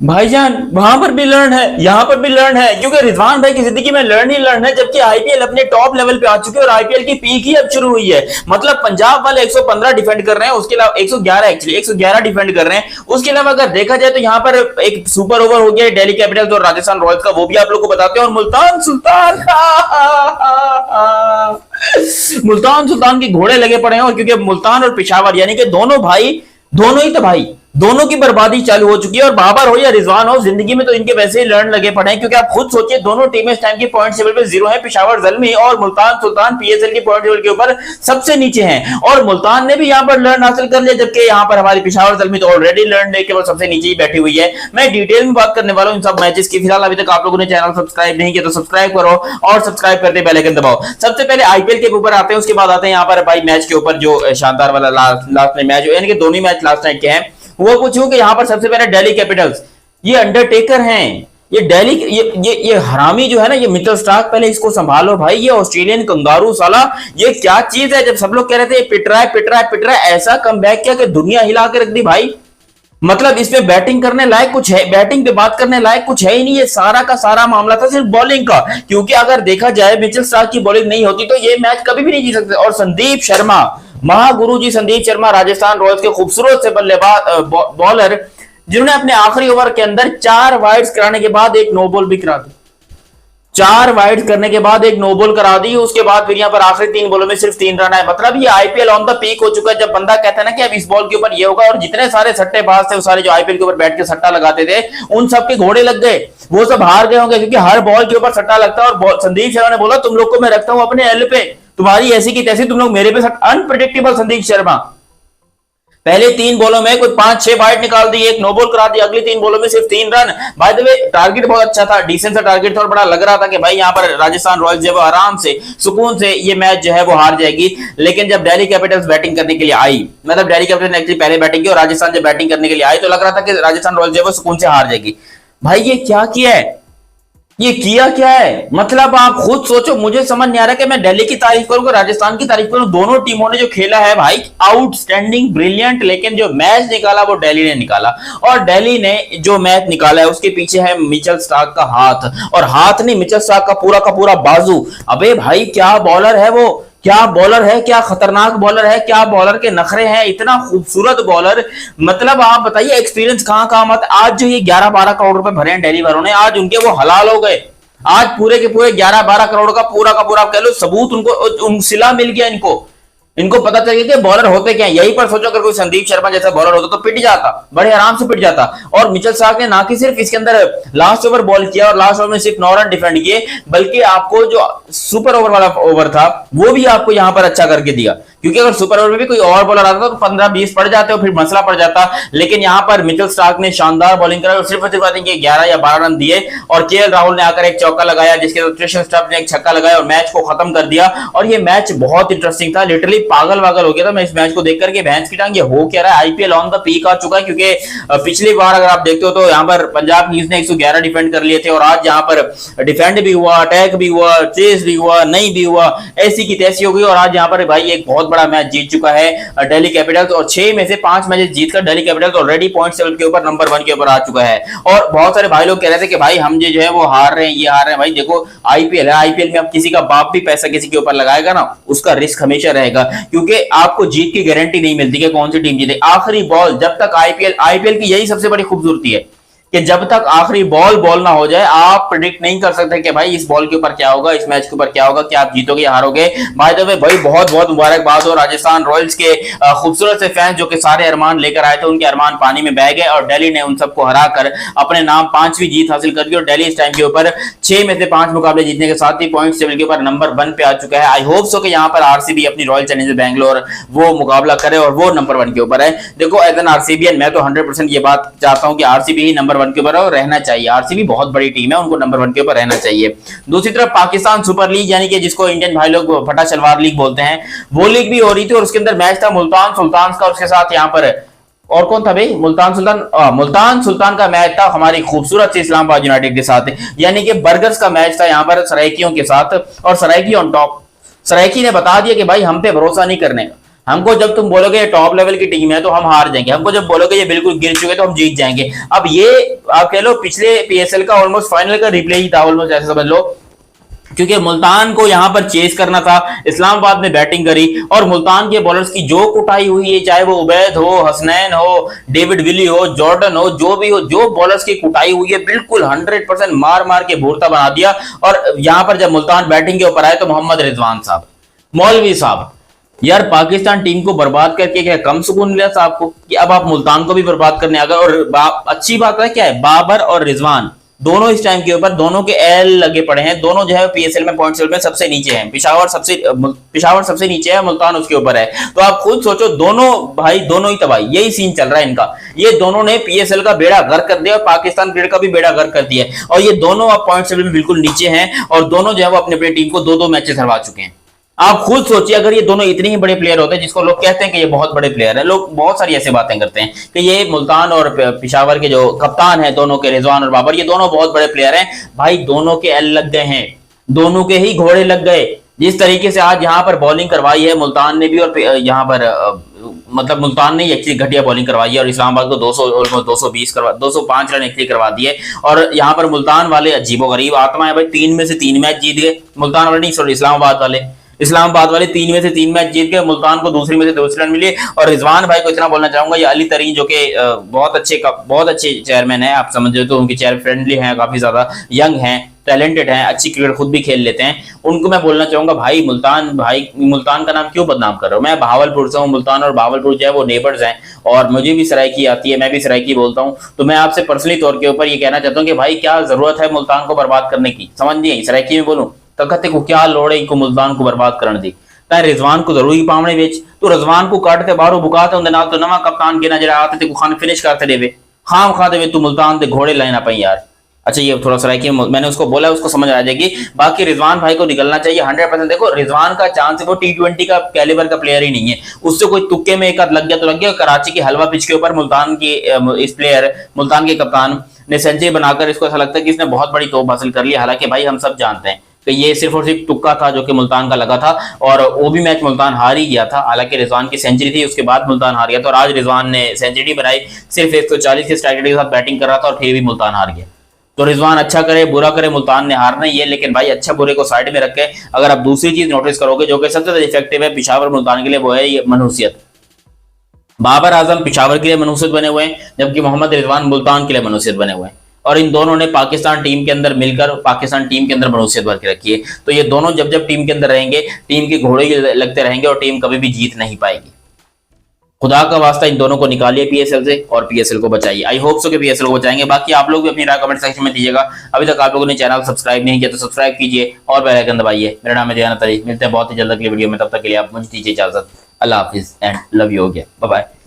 भाईजान वहां पर भी लर्न है, यहाँ पर भी लर्न है, क्योंकि रिजवान भाई की जिंदगी में लर्न ही लर्न है, जबकि आईपीएल अपने टॉप लेवल पे आ चुके हैं और आईपीएल की पीक ही अब शुरू हुई है। मतलब पंजाब वाले 115 डिफेंड कर रहे हैं, उसके अलावा 111 एक्चुअली 111 डिफेंड कर रहे हैं। उसके अलावा अगर देखा जाए तो यहाँ पर एक सुपर ओवर हो गया दिल्ली कैपिटल्स और राजस्थान रॉयल्स का, वो भी आप लोग को बताते हैं। और मुल्तान सुल्तान मुल्तान सुल्तान के घोड़े लगे पड़े हैं, और क्योंकि मुल्तान और पेशावर यानी कि दोनों भाई, दोनों ही तो भाई, दोनों की बर्बादी चालू हो चुकी है। और बाबर हो या रिजवान हो, जिंदगी में तो इनके वैसे ही लर्न लगे पड़े हैं, क्योंकि आप खुद सोचिए दोनों टीमें इस टाइम की पॉइंट टेबल पे जीरो है। पेशावर ज़ल्मी और मुल्तान सुल्तान पीएसएल की पॉइंट टेबल के ऊपर सबसे नीचे हैं, और मुल्तान ने भी यहां पर लर्न हासिल कर लिया, जबकि यहां पर हमारी पेशावर ज़ल्मी तो ऑलरेडी लर्न लेके वो सबसे नीचे ही बैठी हुई है। मैं डिटेल में बात करने वाला हूं इन सब मैचेस की। फिलहाल अभी तक आप लोगों ने चैनल सब्सक्राइब नहीं किया तो सब्सक्राइब करो, और सब्सक्राइब करते बेल आइकन दबाओ। सबसे पहले आईपीएल के ऊपर आते हैं, उसके बाद आते हैं यहाँ पर भाई मैच के ऊपर, जो शानदार वाला लास्ट मैच, यानी कि दोनों मैच लास्ट नाइट के हैं। वो पूछूं कि यहां पर सबसे पहले दिल्ली कैपिटल्स, ये अंडरटेकर हैं, ये दिल्ली, ये हरामी जो है ना, ये मिचेल स्टार्क, पहले इसको संभालो भाई। ये ऑस्ट्रेलियन कंगारू साला, ये क्या चीज है? जब सब लोग कह रहे थे पिट रहा है पिट रहा है पिट रहा है, ऐसा कमबैक किया कि दुनिया हिला के रख दी भाई। मतलब इसमें बैटिंग करने लायक कुछ है, बैटिंग पे बात करने लायक कुछ है ही नहीं। ये सारा का सारा मामला था सिर्फ बॉलिंग का, क्योंकि अगर देखा जाए मिचेल स्टार्क की बॉलिंग नहीं होती तो ये मैच कभी भी नहीं जीत सकते। और संदीप शर्मा, महागुरु जी संदीप शर्मा, राजस्थान रॉयल्स के खूबसूरत से बल्लेबाज बॉलर, जिन्होंने अपने आखिरी ओवर के अंदर 4 वाइड्स कराने के बाद एक नो बॉल भी करा दी। 4 वाइड करने के बाद एक नो बॉल करा दी, उसके बाद फिर यहाँ पर आखिरी 3 बॉलों में सिर्फ 3 रन आए। मतलब ये आईपीएल ऑन द पीक हो चुका है। जब बंदा कहता है ना कि अब इस बॉल के ऊपर ये होगा, और जितने सारे सट्टेबाज थे, वो सारे जो आईपीएल के ऊपर बैठ के सट्टा लगाते थे, उन सब के घोड़े लग गए, वो सब हार गए होंगे, क्योंकि हर बॉल के ऊपर सट्टा लगता है। और संदीप शर्मा ने बोला तुम लोग को मैं रखता हूं अपने एल पे, तुम्हारी ऐसी की तैसी, तुम लोग मेरे पे। अनप्रेडिक्टेबल संदीप शर्मा, पहले 3 बॉलों में कुछ 5-6 वाइड निकाल दी, एक नो बॉल करा दी, अगली 3 बॉलों में सिर्फ 3 run. By the way target बहुत अच्छा था, डिसेंट सा टारगेट था, और बड़ा लग रहा था कि भाई यहाँ पर राजस्थान रॉयल्स जो है आराम से सुकून से ये मैच जो है वो हार जाएगी। लेकिन जब दिल्ली कैपिटल्स बैटिंग करने के लिए आई, मतलब दिल्ली कैपिटल्स ने एक्चुअली पहले बैटिंग की और राजस्थान जब बैटिंग करने के लिए आई, तो लग रहा था कि राजस्थान रॉयल्स जो है वो सुकून से हार जाएगी। भाई ये क्या किया है, ये किया क्या है? मतलब आप खुद सोचो, मुझे समझ नहीं आ रहा कि मैं दिल्ली की तारीफ करूं कि राजस्थान की तारीफ करूं। दोनों टीमों ने जो खेला है भाई, आउटस्टैंडिंग, ब्रिलियंट, लेकिन जो मैच निकाला वो दिल्ली ने निकाला। और दिल्ली ने जो मैच निकाला है उसके पीछे है मिचेल स्टार्क का हाथ, और हाथ नहीं, मिचेल स्टार्क का पूरा बाजू। अबे भाई क्या बॉलर है वो, क्या बॉलर है, क्या खतरनाक बॉलर है, क्या बॉलर के नखरे हैं, इतना खूबसूरत बॉलर। मतलब आप बताइए एक्सपीरियंस कहां कहां मत। आज जो ये 11-12 करोड़ रुपए भरे हैं दिल्ली वालों ने, आज उनके वो हलाल हो गए। आज पूरे के पूरे 11-12 करोड़ का पूरा कह लो सबूत उनको सिला मिल गया। इनको पता चल गया कि बॉलर होते क्या है। यही पर सोचो अगर कोई संदीप शर्मा जैसा बॉलर होता तो पिट जाता, बड़े आराम से पिट जाता। और मिचेल स्टार्क ने ना कि सिर्फ इसके अंदर लास्ट ओवर बॉल किया और लास्ट ओवर में सिर्फ 9 रन डिफेंड किए, बल्कि आपको जो सुपर ओवर वाला ओवर था वो भी आपको यहां पर अच्छा करके दिया। क्योंकि अगर सुपर ओवर में भी कोई और बॉलर आता तो 15-20 पड़ जाते और फिर मसला पड़ जाता। लेकिन यहां पर मिचेल स्टार्क ने शानदार बॉलिंग करा और सिर्फ 11 या 12 रन दिए, और केएल राहुल ने आकर एक चौका लगाया, जिसके बाद ट्रिशन स्टफ ने एक छक्का लगाया और मैच को खत्म कर दिया। और ये मैच बहुत इंटरेस्टिंग था, लिटरली पागल हो गया था मैं इस मैच को देख करके। भैंस की टांग, ये हो क्या रहा है? आईपीएल ऑन द पीक आ चुका है, क्योंकि पिछली बार अगर आप देखते हो तो यहाँ पर पंजाब किंग्स ने 111 डिफेंड कर लिए थे, और आज यहाँ पर डिफेंड भी हुआ, अटैक भी हुआ, चेस भी हुआ, नहीं भी हुआ, ऐसी की तैसी हो गई। और आज यहाँ पर भाई एक बहुत बड़ा मैच जीत चुका है दिल्ली कैपिटल्स, और 6 में से 5 मैचेस जीतकर Delhi Capitals already point table के ऊपर नंबर 1 के ऊपर आ चुका है। और बहुत सारे भाई लोग कह रहे थे कि भाई हम जो है वो हार रहे हैं, ये हार रहे हैं। भाई देखो आईपीएल है, आईपीएल में अब किसी का बाप भी पैसा किसी के ऊपर लगाएगा ना, उसका रिस्क हमेशा रहेगा, क्योंकि आपको जीत की गारंटी नहीं मिलती कि कौन सी टीम जीते। आखिरी बॉल जब तक आईपीएल की यही सबसे बड़ी खूबसूरती है कि जब तक आखिरी बॉल ना हो जाए, आप प्रेडिक्ट नहीं कर सकते कि भाई इस बॉल के ऊपर क्या होगा, इस मैच के ऊपर क्या होगा, क्या आप जीतोगे या हारोगे। बाय द वे भाई बहुत बहुत मुबारकबाद हो राजस्थान रॉयल्स के खूबसूरत से फैंस, जो कि सारे अरमान लेकर आए थे, उनके अरमान पानी में बह गए और दिल्ली ने उन सबको हराकर अपने नाम 5वीं जीत हासिल कर दी। और दिल्ली इस टाइम के ऊपर 6 में से 5 मुकाबले जीतने के साथ ही पॉइंट टेबल के ऊपर नंबर 1 पे आ चुका है। आई होप सो कि यहाँ पर आरसीबी अपनी रॉयल चैलेंजर्स बैंगलोर वो मुकाबला करे और वो नंबर 1 के ऊपर है। देखो एज एन आरसीबी मैं तो 100% ये बात चाहता हूँ कि आरसीबी ही नंबर 1 के ऊपर रहना चाहिए। आरसीबी बहुत बड़ी टीम है, उनको नंबर 1 के ऊपर रहना चाहिए। दूसरी तरफ पाकिस्तान सुपर लीग, यानी कि जिसको इंडियन भाई लोग फटा शलवार लीग बोलते हैं, वो लीग भी हो रही थी, और उसके अंदर मैच था मुल्तान सुल्तान का, उसके साथ यहाँ पर और कौन था भाई, मुल्तान सुल्तान का मैच था हमारी खूबसूरत सी इस्लामाबाद यूनाइटेड के साथ, यानी कि बर्गर्स का मैच था यहाँ पर सराइकियों के साथ। और सराइकी ऑन टॉप, सराइकी ने बता दिया कि भाई हम पे भरोसा नहीं करने का, हमको जब तुम बोलोगे ये टॉप लेवल की टीम है तो हम हार जाएंगे, हमको जब बोलोगे ये बिल्कुल गिर चुके तो हम जीत जाएंगे। अब ये आप कह लो पिछले पीएसएल का ऑलमोस्ट फाइनल का रिप्ले ही था, ऑलमोस्ट ऐसे समझ लो, क्योंकि मुल्तान को यहां पर चेस करना था। इस्लामाबाद ने बैटिंग करी और मुल्तान के बॉलर्स की जो कुटाई हुई है, चाहे वो उबैद हो, हसनैन हो, डेविड विली हो, जॉर्डन हो, जो भी हो, जो बॉलर्स की कुटाई हुई है बिल्कुल 100% मार मार के भूरता बना दिया। और यहां पर जब मुल्तान बैटिंग के ऊपर आए तो मोहम्मद रिजवान साहब, मौलवी साहब, यार पाकिस्तान टीम को बर्बाद करके क्या कम सुकून मिला साहब को कि अब आप मुल्तान को भी बर्बाद करने आ गए। और अच्छी बात है क्या है, बाबर और रिजवान दोनों इस टाइम के ऊपर दोनों के एल लगे पड़े हैं, दोनों जो है पीएसएल में पॉइंट्स में सबसे नीचे हैं। पिशावर सबसे नीचे है, मुल्तान उसके ऊपर है। तो आप खुद सोचो, दोनों भाई दोनों ही तबाही, यही सीन चल रहा है इनका। ये दोनों ने पीएसएल का बेड़ा गर्क कर दिया और पाकिस्तान क्रिकेट का भी बेड़ा गर्क कर दिया, और ये दोनों अब पॉइंट्स में बिल्कुल नीचे हैं और दोनों जो है वो अपनी अपनी टीम को 2-2 मैचेस हरवा चुके हैं। आप खुद सोचिए, अगर ये दोनों इतने ही बड़े प्लेयर होते हैं, जिसको लोग कहते हैं कि ये बहुत बड़े प्लेयर हैं, लोग बहुत सारी ऐसी बातें करते हैं कि ये मुल्तान और पिशावर के जो कप्तान हैं दोनों के, रिजवान और बाबर, ये दोनों बहुत बड़े प्लेयर हैं। भाई दोनों के एल लग गए हैं, दोनों के ही घोड़े लग गए। जिस तरीके से आज यहाँ पर बॉलिंग करवाई है मुल्तान ने भी, और यहाँ पर मतलब मुल्तान ने एक्चुअली घटिया बॉलिंग करवाई है और इस्लामाबाद को 205 रन एक्चुअली करवा दिए। और यहाँ पर मुल्तान वाले अजीबोगरीब आत्मा है भाई, 3 में से 3 मैच जीत गए। मुल्तान वाले नहीं, सॉरी, इस्लामाबाद वाले 3 में से 3 मैच जीत गए, मुल्तान को दूसरी में से दूसरे रन मिले। और रिजवान भाई को इतना बोलना चाहूंगा, ये अली तरीन जो कि बहुत अच्छे चेयरमैन है, आप समझ तो उनके चेयर फ्रेंडली हैं, काफी ज्यादा यंग हैं, टैलेंटेड हैं, अच्छी क्रिकेट खुद भी खेल लेते हैं, उनको मैं बोलना चाहूंगा भाई मुल्तान का नाम क्यों बदनाम कर रहे हो। मैं बहावलपुर से हूँ, मुल्तान और बहावलपुर जो है वो नेबर्स हैं और मुझे भी सराइकी आती है, मैं भी सराइकी बोलता हूँ। तो मैं आपसे पर्सनली तौर के ऊपर ये कहना चाहता हूँ कि भाई क्या जरूरत है मुल्तान को बर्बाद करने की, समझ नहीं, सराइकी में बोलूं तकते को क्या लोड़ है इनको मुल्तान को बर्बाद करने दी। तां रिजवान को जरूरी पावने बेच, तो रिजवान को काटते बाहरों बुकाते उनके नाल तो नवा कप्तान के ना जरा आते थे को खान फिनिश करते देवे, खाम खा देवे तू मुल्तान दे घोड़े लाइना पाई यार। अच्छा ये थोड़ा सा कि मैंने उसको बोला, उसको समझ आ जाएगी। बाकी रिजवान भाई को निकलना चाहिए 100%। देखो रिजवान का चांस है, वो T20 का कैलिबर का प्लेयर ही नहीं है, उससे कोई तुक्के में एक आध लग गया तो लग गया। कराची की हलवा पिच के ऊपर मुल्तान की इस प्लेयर, मुल्तान के कप्तान ने सेंचुरी बनाकर इसको ऐसा लगता है कि इसने बहुत बड़ी तोप हासिल कर ली। हालांकि भाई हम सब जानते हैं कि ये सिर्फ और सिर्फ तुक्का था जो कि मुल्तान का लगा था, और वो भी मैच मुल्तान हार ही गया था। हालांकि रिजवान की सेंचुरी थी, उसके बाद मुल्तान हार गया था, और आज रिजवान ने सेंचुरी बनाई, सिर्फ 140 के स्ट्राइक रेट के साथ बैटिंग कर रहा था और फिर भी मुल्तान हार गया। तो रिजवान अच्छा करे बुरा करे, मुल्तान ने हारना ही है। लेकिन भाई अच्छा बुरे को साइड में रख के अगर आप दूसरी चीज नोटिस करोगे जो कि सबसे ज्यादा इफेक्टिव है पिशावर मुल्तान के लिए, वो है ये मनहूसियत। बाबर आजम पिशावर के लिए मनहूसियत बने हुए हैं, जबकि मोहम्मद रिजवान मुल्तान के लिए मनहूसियत बने हुए हैं, और इन दोनों ने पाकिस्तान टीम के अंदर मिलकर पाकिस्तान टीम के अंदर मनहूसियत भर के रखी है। तो ये दोनों जब जब टीम के अंदर रहेंगे, टीम के घोड़े लगते रहेंगे और टीम कभी भी जीत नहीं पाएगी। खुदा का वास्ता इन दोनों को निकालिए पीएसएल से और पीएसएल को बचाइए। आई होप सो कि पीएसएल को बचाएंगे। बाकी आप लोग भी अपनी राय कमेंट सेक्शन में दीजिएगा। अभी तक आप लोगों ने चैनल सब्सक्राइब नहीं किया तो सब्सक्राइब कीजिए और बेल आइकन दबाइए। मेरा नाम है दयानंद अली, मिलते हैं बहुत ही जल्द अगली वीडियो में, तब तक के लिए आप मुझे दीजिए इजाजत। अल्लाह हाफिज एंड लव यू हो गया, बाय बाय।